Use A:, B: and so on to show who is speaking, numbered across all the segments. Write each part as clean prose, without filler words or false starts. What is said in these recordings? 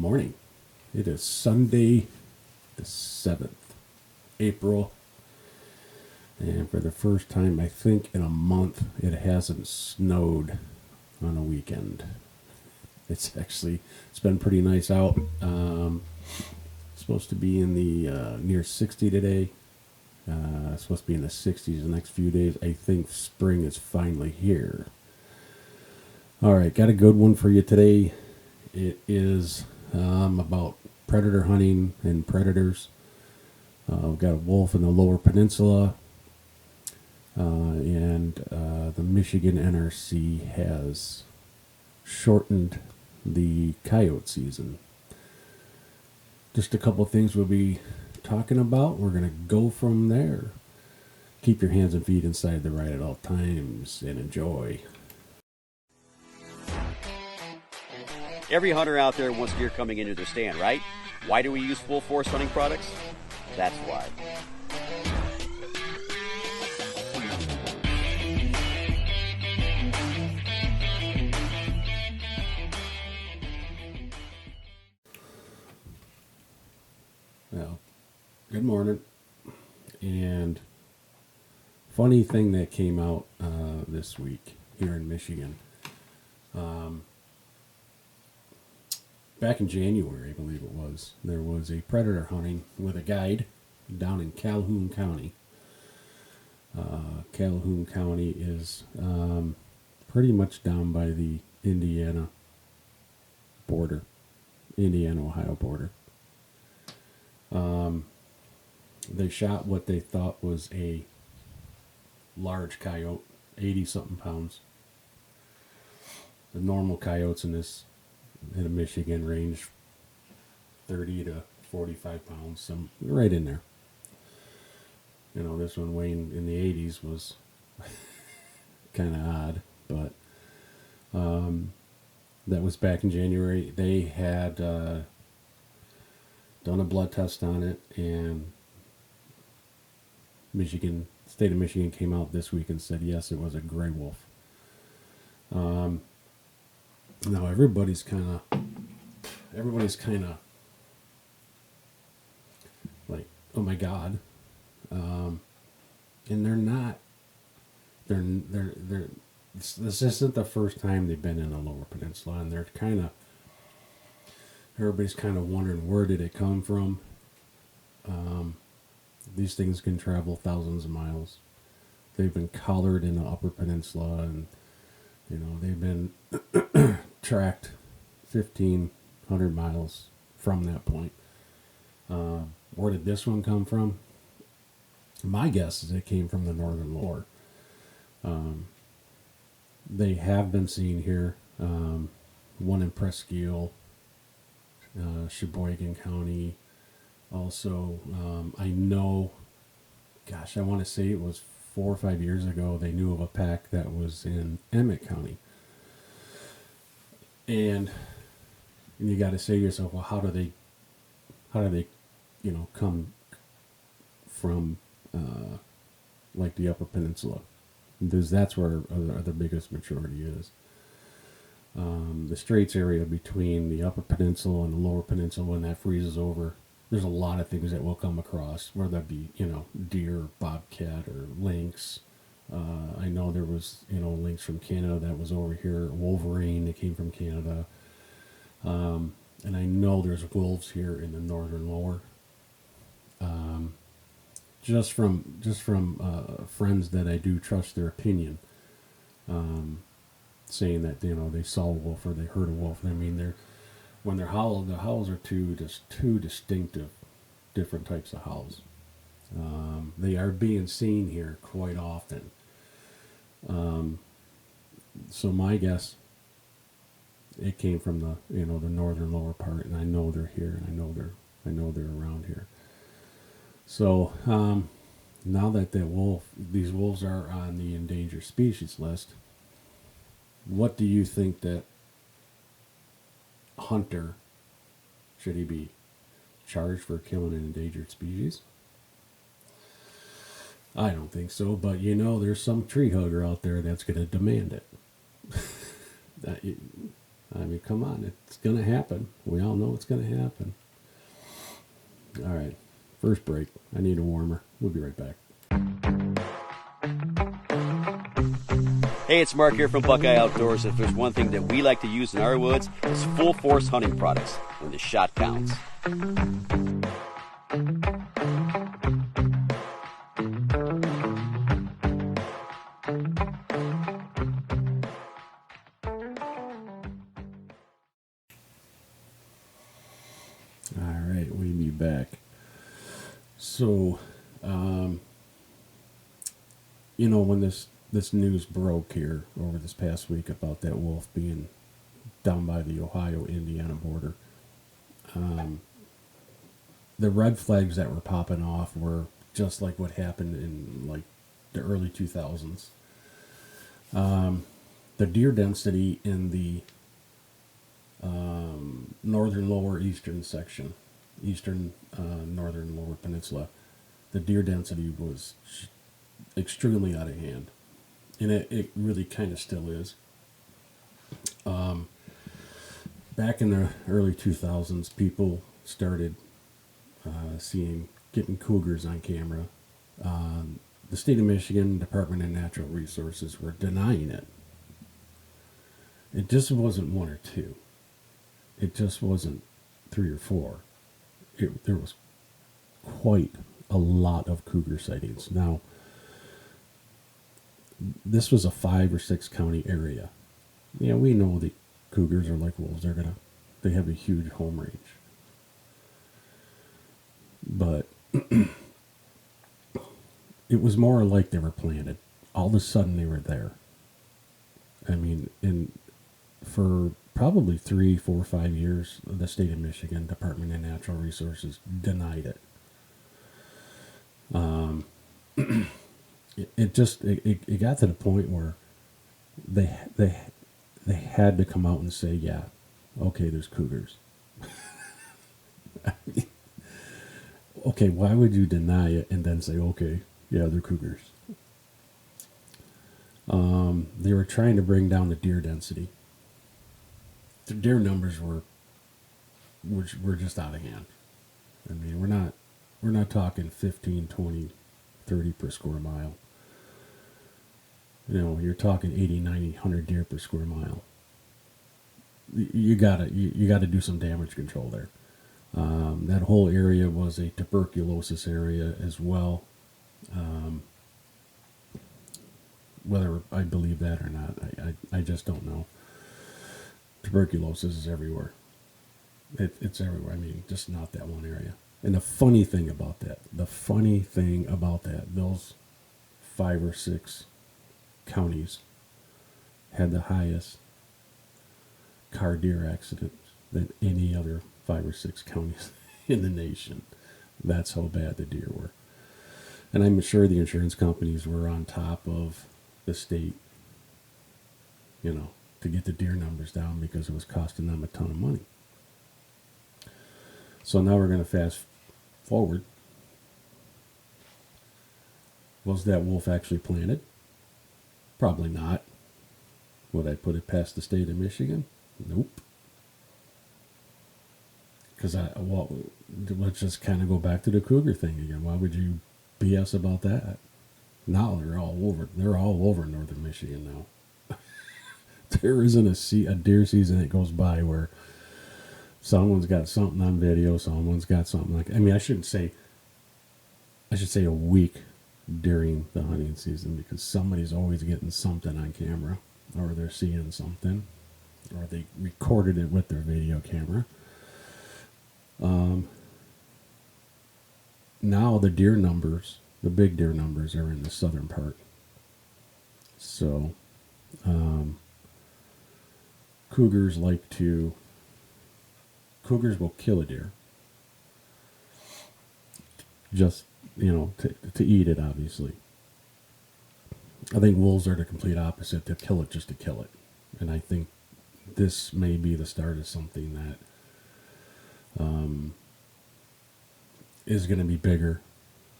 A: morning. It is Sunday, the 7th, April. And for the first time, I think, in a month, it hasn't snowed on a weekend. It's been pretty nice out. Supposed to be in the near 60 today. It's supposed to be in the 60s the next few days. I think spring is finally here. All right, got a good one for you today. It is about predator hunting and predators. We've got a wolf in the Lower Peninsula, and the Michigan NRC has shortened the coyote season. Just a couple things we'll be talking about. We're going to go from there. Keep your hands and feet inside the ride at all times and enjoy.
B: Every hunter out there wants deer coming into their stand, right? Why do we use full force hunting products? That's why.
A: Well, good morning. And funny thing that came out this week here in Michigan. Back in January, I believe it was, there was a predator hunting with a guide down in Calhoun County. Calhoun County is pretty much down by the Indiana border, Indiana-Ohio border. They shot what they thought was a large coyote, 80-something pounds. The normal coyotes in Michigan range 30 to 45 pounds, some right in there. You know, this one weighing in the 80s was kind of odd, but that was back in January. They had done a blood test on it, and state of Michigan came out this week and said yes, it was a gray wolf. Now everybody's kind of like, oh my God, and they're not. They're. This isn't the first time they've been in the Lower Peninsula, and they're everybody's kind of wondering, where did it come from? These things can travel thousands of miles. They've been collared in the Upper Peninsula, and they've been tracked 1,500 miles from that point. Where did this one come from? My guess is it came from the northern lower. They have been seen here. One in Presque Sheboygan County. Also, I know, I want to say it was 4 or 5 years ago, they knew of a pack that was in Emmett County. And you got to say to yourself, well, how do they, come from, like the Upper Peninsula? Because that's where the biggest majority is. The Straits area between the Upper Peninsula and the Lower Peninsula, when that freezes over, there's a lot of things that we'll come across, whether that be, deer, bobcat, or lynx. I know there was, lynx from Canada that was over here, wolverine that came from Canada. And I know there's wolves here in the northern lower. Just from friends that I do trust their opinion, saying that, they saw a wolf or they heard a wolf. I mean, when they're howled, the howls are two distinctive, different types of howls. They are being seen here quite often. So my guess, it came from the northern lower part, and I know they're here, and I know they're around here. So now that these wolves are on the endangered species list, what do you think that hunter should he be charged for killing an endangered species? I don't think so, but there's some tree hugger out there that's going to demand it. I mean, come on, it's going to happen. We all know it's going to happen. All right, first break. I need a warmer. We'll be right back.
B: Hey, it's Mark here from Buckeye Outdoors. If there's one thing that we like to use in our woods, it's full force hunting products when the shot counts.
A: All right, we'll be back. So, when this news broke here over this past week about that wolf being down by the Ohio-Indiana border, the red flags that were popping off were just like what happened in like the early 2000s. The deer density in the northern lower eastern section, northern lower peninsula, the deer density was extremely out of hand. And it really kind of still is. Back in the early 2000s, people started getting cougars on camera. The state of Michigan Department of Natural Resources were denying it. It just wasn't one or two. It just wasn't three or four. There was quite a lot of cougar sightings. Now, this was a 5 or 6 county area. Yeah, we know the cougars are like wolves. They have a huge home range. But it was more like they were planted. All of a sudden they were there. I mean, for probably 3, 4, 5 years, the state of Michigan Department of Natural Resources denied it. It got to the point where they had to come out and say, yeah, okay, there's cougars. I mean, okay, why would you deny it and then say, okay, yeah, they're cougars? They were trying to bring down the deer density. The deer numbers were just out of hand. I mean, we're not talking 15, 20, 30 per square mile. You're talking 80, 90, 100 deer per square mile. You gotta do some damage control there. That whole area was a tuberculosis area as well. Whether I believe that or not, I just don't know. Tuberculosis is everywhere. It's everywhere. I mean, just not that one area. And the funny thing about that, those 5 or 6 counties had the highest car deer accidents than any other 5 or 6 counties in the nation. That's how bad the deer were. And I'm sure the insurance companies were on top of the state, to get the deer numbers down because it was costing them a ton of money. So now we're going to fast forward. Was that wolf actually planted? Probably not. Would I put it past the state of Michigan? Nope. Because let's just kind of go back to the cougar thing again. Why would you BS about that? Now they're all over. They're all over northern Michigan now. There isn't a deer season that goes by where someone's got something on video, someone's got something like. I mean, I should say a week during the hunting season because somebody's always getting something on camera, or they're seeing something, or they recorded it with their video camera. Now the deer numbers, the big deer numbers, are in the southern part. So, cougars will kill a deer. Just, to eat it, obviously. I think wolves are the complete opposite. They'll kill it just to kill it. And I think this may be the start of something that is going to be bigger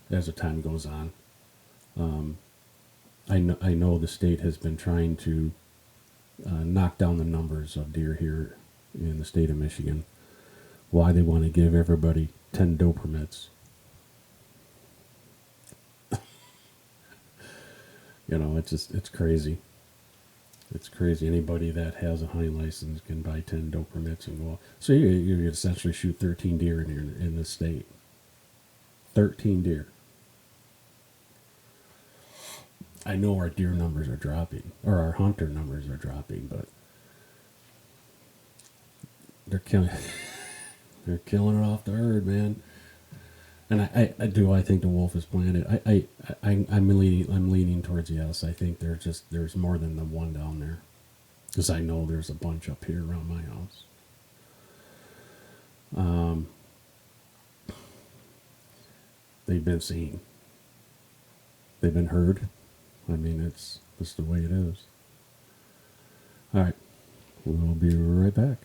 A: as the time goes on. I know the state has been trying to knock down the numbers of deer here in the state of Michigan. Why they want to give everybody 10 doe permits. It's crazy. It's crazy. Anybody that has a hunting license can buy 10 doe permits and go. So you essentially shoot 13 deer in the state. 13 deer. I know our deer numbers are dropping, or our hunter numbers are dropping, but they're killing, they're killing it off the herd, man. And I think the wolf is planted. I'm leaning towards yes. I think there's more than the one down there, because I know there's a bunch up here around my house. They've been seen. They've been heard. I mean, it's just the way it is. All right, we'll be right back.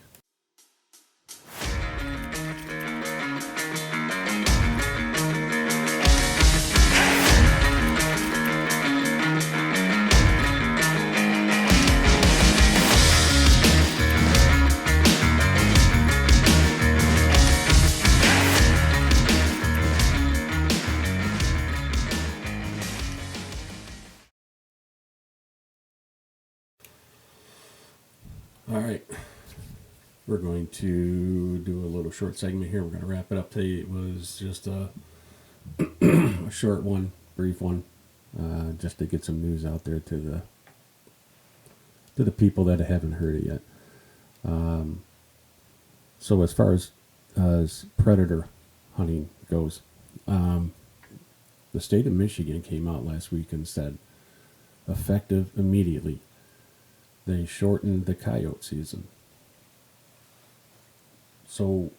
A: All right. We're going to do a little short segment here. We're going to wrap it up today. It was just a short one, brief one, just to get some news out there to the people that haven't heard it yet. So as far as predator hunting goes, the state of Michigan came out last week and said, effective immediately, they shortened the coyote season. So,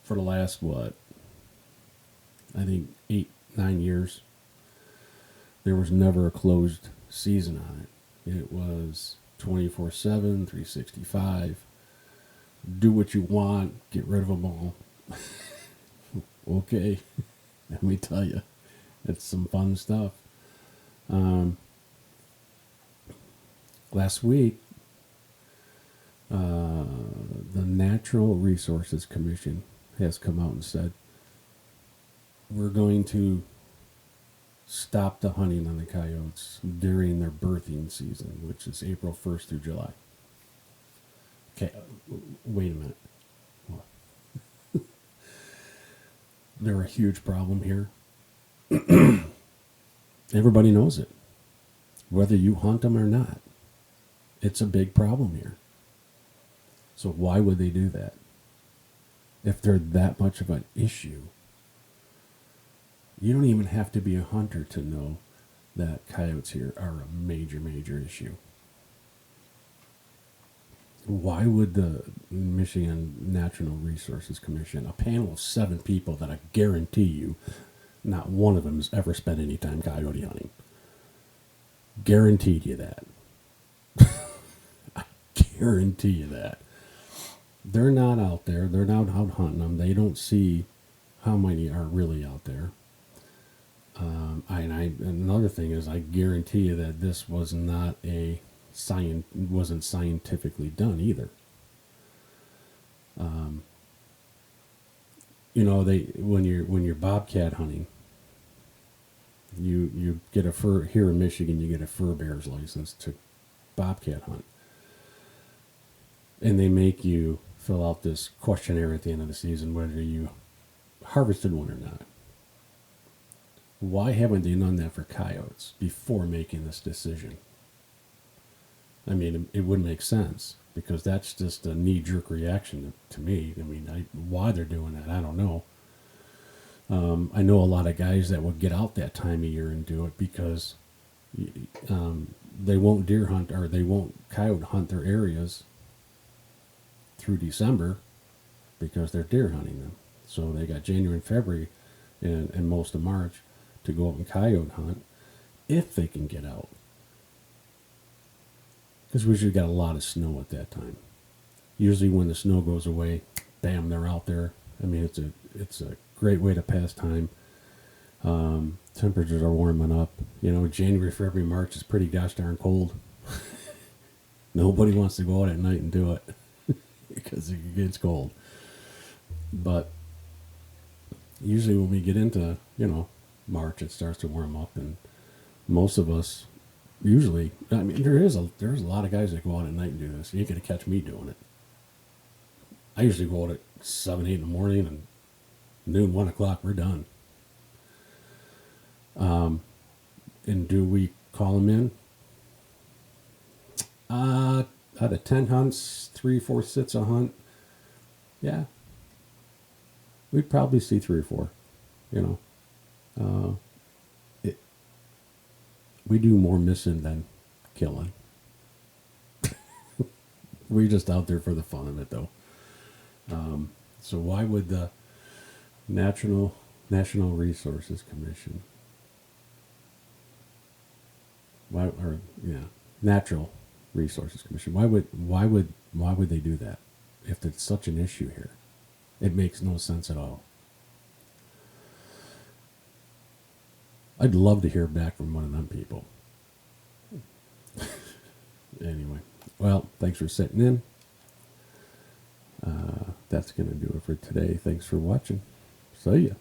A: for the last, I think 8-9 years, there was never a closed season on it. It was 24/7, 365. Do what you want, get rid of them all. Okay, let me tell you, it's some fun stuff. Last week, the Natural Resources Commission has come out and said, we're going to stop the hunting on the coyotes during their birthing season, which is April 1st through July. Okay, wait a minute. They're a huge problem here. Everybody knows it. Whether you hunt them or not, it's a big problem here. So why would they do that? If they're that much of an issue, you don't even have to be a hunter to know that coyotes here are a major, major issue. Why would the Michigan Natural Resources Commission, a panel of 7 people that I guarantee you, not one of them has ever spent any time coyote hunting. Guaranteed you that. I guarantee you that. They're not out there. They're not out hunting them. They don't see how many are really out there. Another thing is, I guarantee you that this was not wasn't scientifically done either. When you're bobcat hunting, you get a fur here in Michigan. You get a fur bearer's license to bobcat hunt, and they make you fill out this questionnaire at the end of the season whether you harvested one or not. Why haven't they done that for coyotes before making this decision? I mean, it would make sense, because that's just a knee-jerk reaction to me. I mean, why they're doing that, I don't know. I know a lot of guys that would get out that time of year and do it because they won't deer hunt, or they won't coyote hunt their areas through December because they're deer hunting them. So they got January and February and most of March to go out and coyote hunt if they can get out. Because we usually got a lot of snow at that time. Usually when the snow goes away, bam, they're out there. I mean, it's a great way to pass time. Temperatures are warming up. January, February, March is pretty gosh darn cold. Nobody wants to go out at night and do it because it gets cold. But usually when we get into, March, it starts to warm up, and most of us usually, I mean, there's a lot of guys that go out at night and do this. You ain't gonna catch me doing it. I usually go out at 7, 8 in the morning, and noon, 1 o'clock, we're done. And do we call them in? Out of 10 hunts, 3, 4 sits a hunt. Yeah, we'd probably see 3 or 4. We do more missing than killing. We're just out there for the fun of it, though. So why would the National Resources Commission, Natural Resources Commission, why would they do that if it's such an issue here? It makes no sense at all. I'd love to hear back from one of them people. Anyway, well, thanks for sitting in. That's going to do it for today. Thanks for watching. See ya.